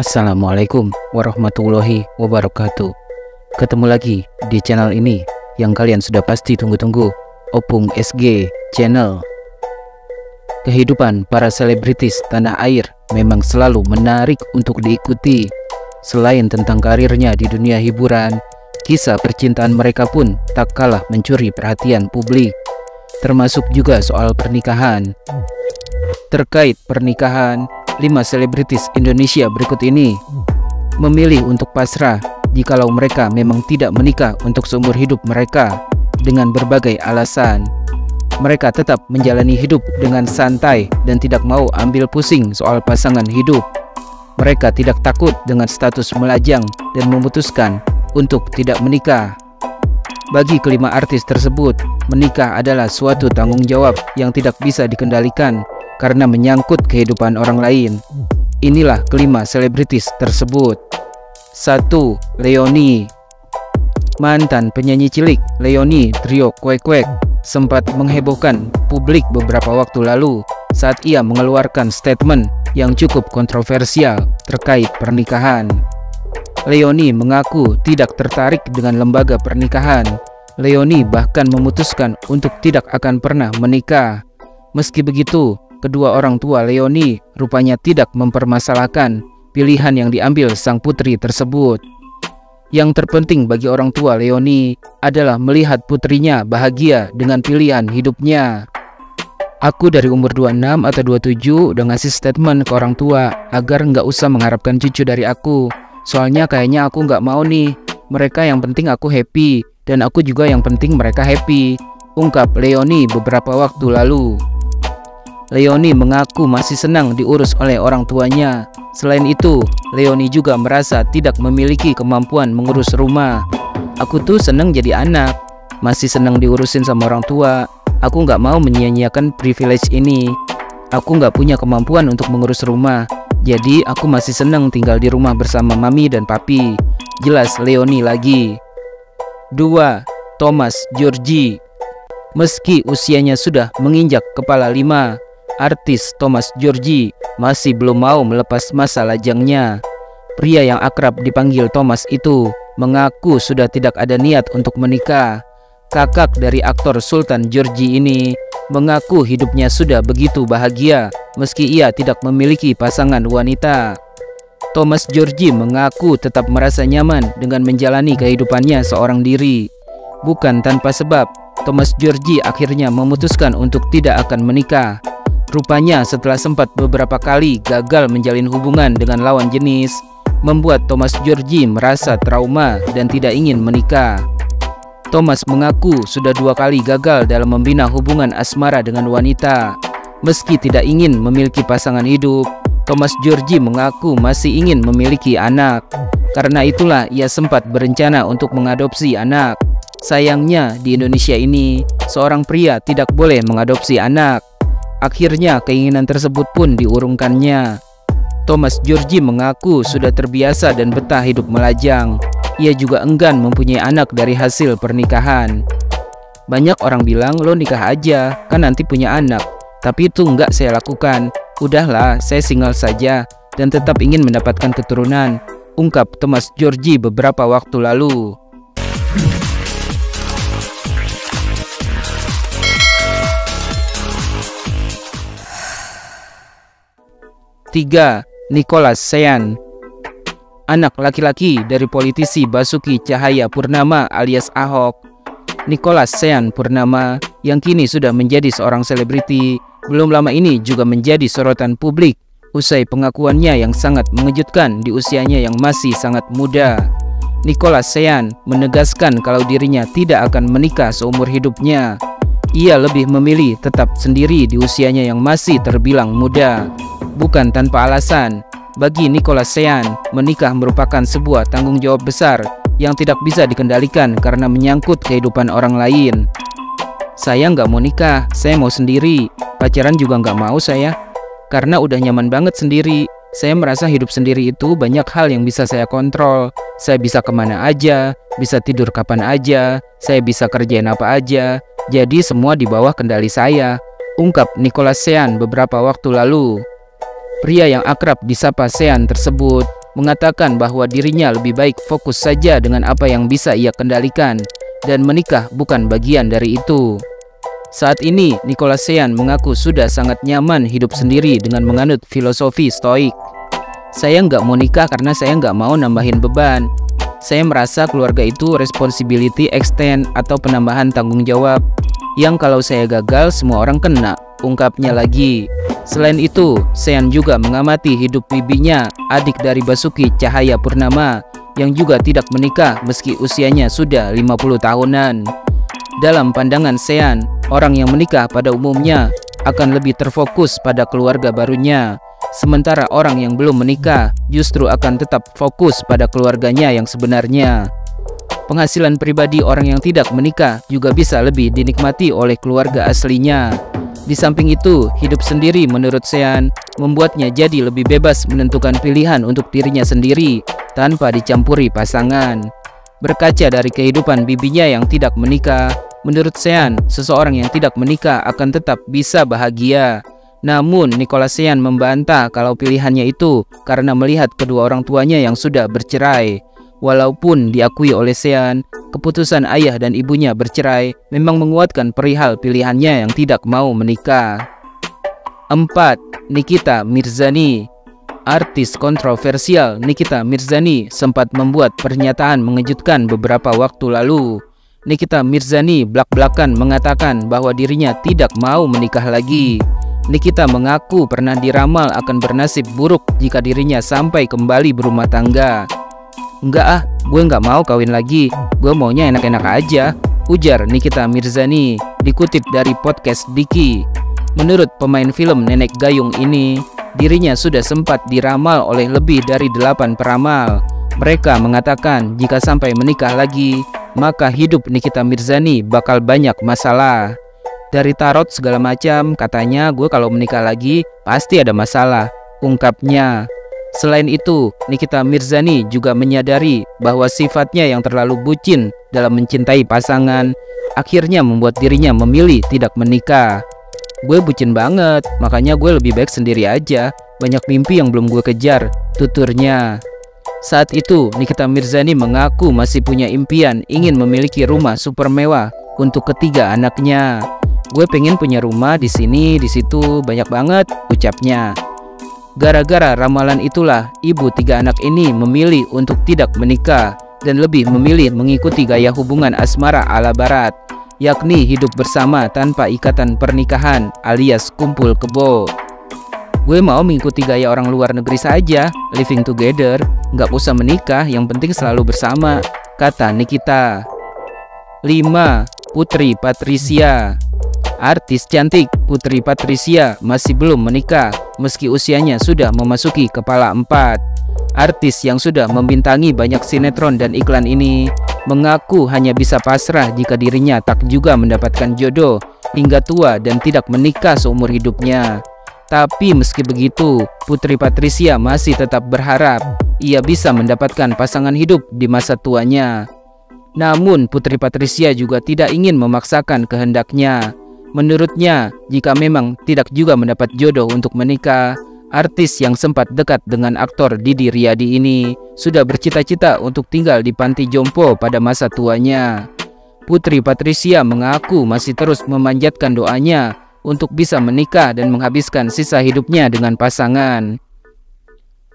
Assalamualaikum warahmatullahi wabarakatuh. Ketemu lagi di channel ini yang kalian sudah pasti tunggu-tunggu, Opung SG Channel. Kehidupan para selebritis tanah air memang selalu menarik untuk diikuti. Selain tentang karirnya di dunia hiburan, kisah percintaan mereka pun tak kalah mencuri perhatian publik. Termasuk juga soal pernikahan. Terkait pernikahan, 5 selebritis Indonesia berikut ini memilih untuk pasrah jikalau mereka memang tidak menikah untuk seumur hidup mereka dengan berbagai alasan. Mereka tetap menjalani hidup dengan santai dan tidak mau ambil pusing soal pasangan hidup. Mereka tidak takut dengan status melajang dan memutuskan untuk tidak menikah. Bagi kelima artis tersebut, menikah adalah suatu tanggung jawab yang tidak bisa dikendalikan karena menyangkut kehidupan orang lain. Inilah kelima selebritis tersebut. 1. Leony. Mantan penyanyi cilik Leony Trio Kwek Kwek sempat menghebohkan publik beberapa waktu lalu saat ia mengeluarkan statement yang cukup kontroversial terkait pernikahan. Leony mengaku tidak tertarik dengan lembaga pernikahan. Leony bahkan memutuskan untuk tidak akan pernah menikah. Meski begitu, kedua orang tua Leony rupanya tidak mempermasalahkan pilihan yang diambil sang putri tersebut. Yang terpenting bagi orang tua Leony adalah melihat putrinya bahagia dengan pilihan hidupnya. Aku dari umur 26 atau 27 udah ngasih statement ke orang tua agar nggak usah mengharapkan cucu dari aku. Soalnya kayaknya aku nggak mau nih. Mereka yang penting aku happy dan aku juga yang penting mereka happy, ungkap Leony beberapa waktu lalu. Leony mengaku masih senang diurus oleh orang tuanya. Selain itu, Leony juga merasa tidak memiliki kemampuan mengurus rumah. Aku tuh senang jadi anak, masih senang diurusin sama orang tua. Aku nggak mau menyia-nyiakan privilege ini. Aku nggak punya kemampuan untuk mengurus rumah, jadi aku masih senang tinggal di rumah bersama mami dan papi, jelas Leony lagi. 2. Thomas Djorghi. Meski usianya sudah menginjak kepala 5, artis Thomas Djorghi masih belum mau melepas masa lajangnya. Pria yang akrab dipanggil Thomas itu mengaku sudah tidak ada niat untuk menikah. Kakak dari aktor Sultan Djorghi ini mengaku hidupnya sudah begitu bahagia meski ia tidak memiliki pasangan wanita. Thomas Djorghi mengaku tetap merasa nyaman dengan menjalani kehidupannya seorang diri. Bukan tanpa sebab, Thomas Djorghi akhirnya memutuskan untuk tidak akan menikah. Rupanya setelah sempat beberapa kali gagal menjalin hubungan dengan lawan jenis, membuat Thomas Djorghi merasa trauma dan tidak ingin menikah. Thomas mengaku sudah 2 kali gagal dalam membina hubungan asmara dengan wanita. Meski tidak ingin memiliki pasangan hidup, Thomas Djorghi mengaku masih ingin memiliki anak. Karena itulah ia sempat berencana untuk mengadopsi anak. Sayangnya di Indonesia ini, seorang pria tidak boleh mengadopsi anak. Akhirnya keinginan tersebut pun diurungkannya. Thomas Djorghi mengaku sudah terbiasa dan betah hidup melajang. Ia juga enggan mempunyai anak dari hasil pernikahan. Banyak orang bilang lo nikah aja, kan nanti punya anak. Tapi itu enggak saya lakukan. Udahlah, saya single saja dan tetap ingin mendapatkan keturunan, ungkap Thomas Djorghi beberapa waktu lalu. Tiga. Nicholas Sean. Anak laki-laki dari politisi Basuki Cahayapurnama alias Ahok, Nicholas Sean Purnama yang kini sudah menjadi seorang selebriti, belum lama ini juga menjadi sorotan publik usai pengakuannya yang sangat mengejutkan di usianya yang masih sangat muda. Nicholas Sean menegaskan kalau dirinya tidak akan menikah seumur hidupnya. Ia lebih memilih tetap sendiri di usianya yang masih terbilang muda. Bukan tanpa alasan, bagi Nicholas Sean, menikah merupakan sebuah tanggung jawab besar yang tidak bisa dikendalikan karena menyangkut kehidupan orang lain. Saya nggak mau nikah, saya mau sendiri. Pacaran juga nggak mau saya, karena udah nyaman banget sendiri. Saya merasa hidup sendiri itu banyak hal yang bisa saya kontrol. Saya bisa kemana aja, bisa tidur kapan aja, saya bisa kerjain apa aja. Jadi semua di bawah kendali saya, ungkap Nicholas Sean beberapa waktu lalu. Pria yang akrab disapa Sean tersebut mengatakan bahwa dirinya lebih baik fokus saja dengan apa yang bisa ia kendalikan, dan menikah bukan bagian dari itu. Saat ini, Nicholas Sean mengaku sudah sangat nyaman hidup sendiri dengan menganut filosofi stoik. Saya nggak mau nikah karena saya nggak mau nambahin beban. Saya merasa keluarga itu responsibility extend atau penambahan tanggung jawab, yang kalau saya gagal semua orang kena, ungkapnya lagi. Selain itu, Sean juga mengamati hidup bibinya, adik dari Basuki Cahayapurnama, yang juga tidak menikah meski usianya sudah 50 tahunan. Dalam pandangan Sean, orang yang menikah pada umumnya akan lebih terfokus pada keluarga barunya, sementara orang yang belum menikah justru akan tetap fokus pada keluarganya yang sebenarnya. Penghasilan pribadi orang yang tidak menikah juga bisa lebih dinikmati oleh keluarga aslinya. Di samping itu, hidup sendiri menurut Sean membuatnya jadi lebih bebas menentukan pilihan untuk dirinya sendiri tanpa dicampuri pasangan. Berkaca dari kehidupan bibinya yang tidak menikah, menurut Sean, seseorang yang tidak menikah akan tetap bisa bahagia. Namun, Nicholas Sean membantah kalau pilihannya itu karena melihat kedua orang tuanya yang sudah bercerai. Walaupun diakui oleh Sean, keputusan ayah dan ibunya bercerai memang menguatkan perihal pilihannya yang tidak mau menikah. 4. Nikita Mirzani. Artis kontroversial Nikita Mirzani sempat membuat pernyataan mengejutkan beberapa waktu lalu. Nikita Mirzani blak-blakan mengatakan bahwa dirinya tidak mau menikah lagi. Nikita mengaku pernah diramal akan bernasib buruk jika dirinya sampai kembali berumah tangga. "Enggak ah, gue nggak mau kawin lagi, gue maunya enak-enak aja," ujar Nikita Mirzani, dikutip dari podcast Diki. Menurut pemain film Nenek Gayung ini, dirinya sudah sempat diramal oleh lebih dari 8 peramal. Mereka mengatakan jika sampai menikah lagi, maka hidup Nikita Mirzani bakal banyak masalah. Dari tarot segala macam, katanya gue kalau menikah lagi pasti ada masalah, ungkapnya. Selain itu, Nikita Mirzani juga menyadari bahwa sifatnya yang terlalu bucin dalam mencintai pasangan akhirnya membuat dirinya memilih tidak menikah. "Gue bucin banget, makanya gue lebih baik sendiri aja. Banyak mimpi yang belum gue kejar," tuturnya. Saat itu, Nikita Mirzani mengaku masih punya impian ingin memiliki rumah super mewah untuk ketiga anaknya. "Gue pengen punya rumah di sini, di situ, banyak banget," ucapnya. Gara-gara ramalan itulah ibu 3 anak ini memilih untuk tidak menikah dan lebih memilih mengikuti gaya hubungan asmara ala barat, yakni hidup bersama tanpa ikatan pernikahan alias kumpul kebo. "Gue mau mengikuti gaya orang luar negeri saja, living together, nggak usah menikah, yang penting selalu bersama," kata Nikita. 5. Putri Patricia. Artis cantik Putri Patricia masih belum menikah meski usianya sudah memasuki kepala 4. Artis yang sudah membintangi banyak sinetron dan iklan ini mengaku hanya bisa pasrah jika dirinya tak juga mendapatkan jodoh hingga tua dan tidak menikah seumur hidupnya. Tapi meski begitu, Putri Patricia masih tetap berharap ia bisa mendapatkan pasangan hidup di masa tuanya. Namun Putri Patricia juga tidak ingin memaksakan kehendaknya. Menurutnya, jika memang tidak juga mendapat jodoh untuk menikah, artis yang sempat dekat dengan aktor Didi Riyadi ini sudah bercita-cita untuk tinggal di panti jompo pada masa tuanya. Putri Patricia mengaku masih terus memanjatkan doanya untuk bisa menikah dan menghabiskan sisa hidupnya dengan pasangan.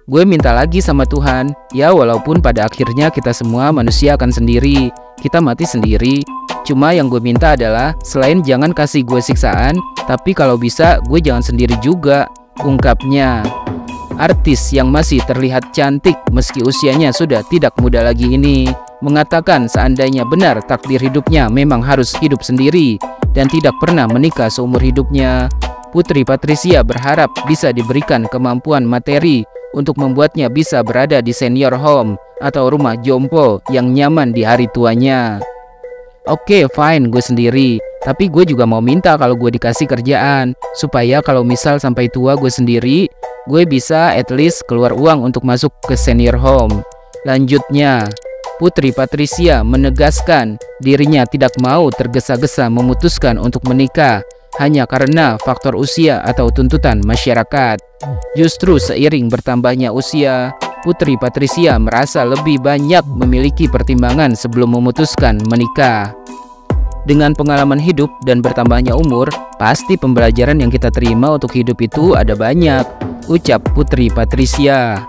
"Gue minta lagi sama Tuhan, ya walaupun pada akhirnya kita semua manusia akan sendiri, kita mati sendiri. Cuma yang gue minta adalah selain jangan kasih gue siksaan, tapi kalau bisa gue jangan sendiri juga," ungkapnya. Artis yang masih terlihat cantik meski usianya sudah tidak muda lagi ini mengatakan seandainya benar takdir hidupnya memang harus hidup sendiri dan tidak pernah menikah seumur hidupnya, Putri Patricia berharap bisa diberikan kemampuan materi untuk membuatnya bisa berada di senior home atau rumah jompo yang nyaman di hari tuanya. "Oke, fine, gue sendiri. Tapi gue juga mau minta kalau gue dikasih kerjaan, supaya kalau misal sampai tua gue sendiri, gue bisa at least keluar uang untuk masuk ke senior home," lanjutnya. Putri Patricia menegaskan dirinya tidak mau tergesa-gesa memutuskan untuk menikah hanya karena faktor usia atau tuntutan masyarakat. Justru seiring bertambahnya usia, Putri Patricia merasa lebih banyak memiliki pertimbangan sebelum memutuskan menikah. Dengan pengalaman hidup dan bertambahnya umur, pasti pembelajaran yang kita terima untuk hidup itu ada banyak, ucap Putri Patricia.